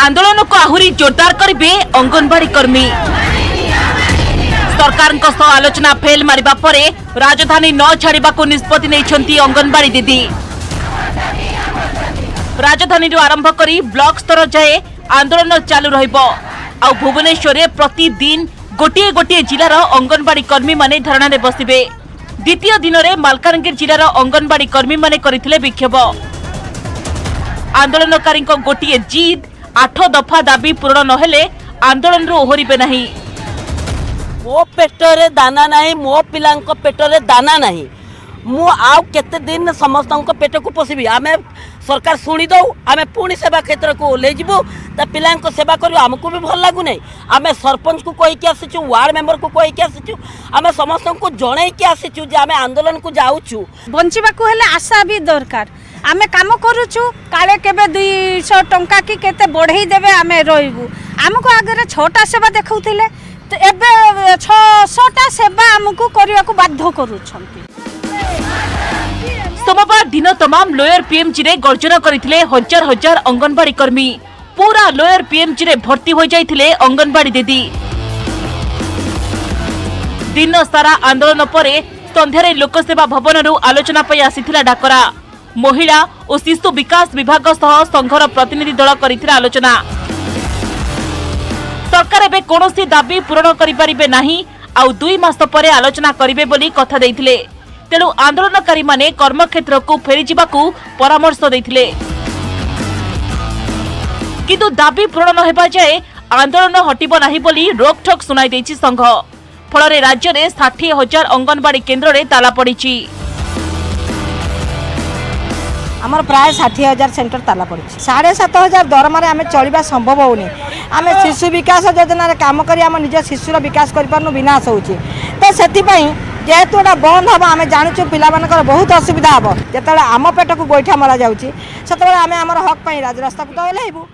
आंदोलन को आहुरी जोरदार करेंगे अंगनवाड़ी कर्मी। सरकार आलोचना फेल मारिबा परे राजधानी न छाड़िबा को निष्पत्ति नहीं अंगनवाड़ी दीदी। राजधानी आरंभ करी ब्लॉक स्तर जाए आंदोलन चालू रहिबो। आ भुवनेश्वर प्रतिदिन गोटे गोटे जिलार अंगनवाड़ी कर्मी माने धरना रे बसिबे। द्वितीय दिन में मालकानगिरी जिलार अंगनवाड़ी कर्मी माने करिथिले विक्षोभ। आंदोलनकारी गोटे जिद 8 दफा दाबी पूरण नहेले आंदोलन ओहरिबे नहीं। मो पेटरे दाना नहीं, मो पिलांको पेटरे दाना नहीं। मु आउ केते दिन समस्त पेट को पोषिबी। आमे सरकार शुणी दौ, आमे पुणी सेवा क्षेत्र को ओल्ले जीवु, पिलांको सेवा करू। आमको भी भल लागु नहीं। आमे सरपंच को कहीकि आसीचु, वार्ड मेंबर को कहीकि आसीचु, आमे समस्त को जणैकि आसीचु जे आमे आंदोलन को जाउचु। बंचिबा को हेले आशा भी दरकार। आमे काम करूचु, काले केबे 200 टंका की केते बढ़ई देबे आमे रहिबु। आमको आगरे 6टा सेवा देखौथिले, तो एबे 600टा सेवा आमको करिया को बाध्य करूछंती। सोमवार दिन तमाम लोयर पीएमजी रे गर्जन करथिले हजार हजार अंगनवाड़ी कर्मी। पूरा लोयर पीएमजी रे भर्ती हो जाइथिले अंगनवाड़ी दीदी। दिन सारा आंदोलन परे संध्यारे लोकसेवा भवन आलोचना पई आसीथिला डाकरा। महिला और शिशु विकास विभाग सह संघर प्रतिनिधि दल करथिला आलोचना। सरकार एबे कोनोसी दाबी पूरण करि परिबे नाही, आउ 2 मास परे आलोचना करिवे बोली कथा देइथिले। तेणु आंदोलनकारी माने कर्मक्षेत्र को फेरी जिबाकू परामर्श देइथिले। किंतु दाबी पूरण न हेबा जाए आंदोलन हटिबो नाही बोली रोकठोक सुनाई देछि संघ। फलरे राज्य रे 60,000 अंगनवाड़ी केन्द्र रे ताला पड़िछि। आमर प्राय 60,000 सेंटर ताला पड़ी। 7,500 दरमा आम चलवा संभव होनी। आम शिशु विकास योजना काम करी आम निज शिशुर विकास कर विनाश हो। तो से जेहेतु गोटा बंद हम आम जानूँ पिला बहुत असुविधा हम। जो आम पेट को गोईठा मरा जाऊँगी से आम हक राजरास्ता को तो ओह्लैबू।